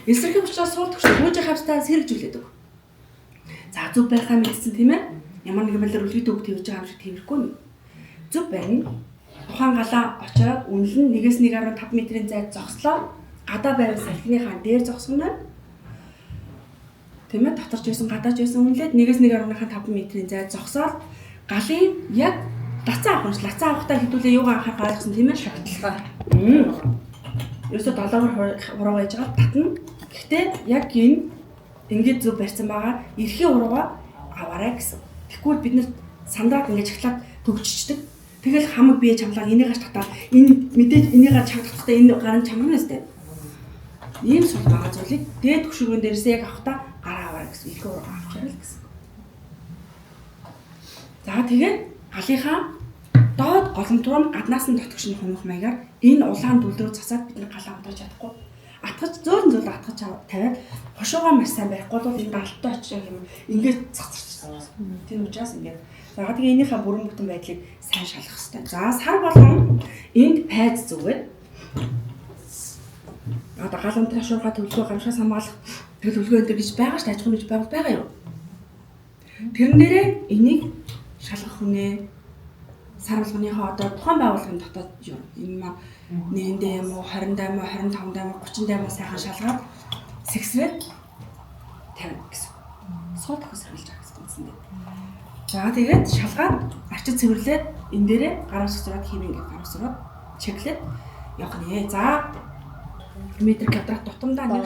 Эсрэг учраас суулдаг шүү. Гүйж хавстаа сэргэжүүлээд өг. За зүв байхаа мэдсэн тийм ээ. Ямар нэгэн байдлаар үлгэдэг үг тэгж байгаа юм шиг тэрхгүй нэ. Зүв байна. Тухайн галаа очоод үнэлэн 1.5 метрийн зайд зогслоо. Гадаа байвал салхиныхаа дээр зогсгоно. Тийм ээ, доторч байсан, гадааж байсан үнэлээд 1.5 метрийн зайд зогсоод галын яг лацаа авах юм. Лацаа авахдаа хэдүүлээ юугаа анхаарах ойлгосон тийм ээ, шагтлаа. Ерөөсө долоовор хуруу байж байгаа татна. Гэхдээ яг энэ ингээд зүв барьсан байгаа эрхийн уруугаа аваарай гэсэн. Тэгвэл бид нэр сандаад ингээд чаглаад төгччдөг. Тэгэл хамаг бие чамлаа энийг аж татаа. Энэ мэдээж энийг чамлахдаа энэ гарын чамрна өстэй. Ийм сул байгаа зүйлийг дээд хөшөөргөн дээрээс яг авахта гараа аваарай гэсэн. Эрхийн уруугаа авчаарай л гэсэн. За тэгээд галынхаа доод голомтруу гаднаас нь дотгошны хумх маягаар энэ улаан дүл рүү цацаад бид нар галаа унтаж чадахгүй. Атгаж зөөрн зөөр атгаж тавиад хошоогоо маш сайн барихгүй бол энэ галтай очих юм ингээд цацарч. Тийм учраас ингээд за тэгээ энийхээ бүрэн бүтэн байдлыг сайн шалгах хэрэгтэй. За сар болгон энд пайз зүгээд одоо гал унтрах шуурхай төлөвлөгөө гамшаа хамгаалах төлөвлөгөө энэ гэж байгаа ш ажих гэж байгаа юу? Тэрэн дээрээ энийг шалгах хүнээ сар болгоныхоо одоо тухайн байгууллагын дотоод энэ маа нэгэндээ юм уу 20-д юм уу 25-д юм уу 30-д юм уу сайхан шалгаад сэгсрээд тавина гэсэн. Сууд хөсрүүлж байгаа гэсэн юм. За тэгээд шалгаад арчид цэвэрлээд энэ дээрээ гараа шигзраад химэн гэж гараа сураад чеклээд явах нэ. За метр квадрат тутамдаа нэг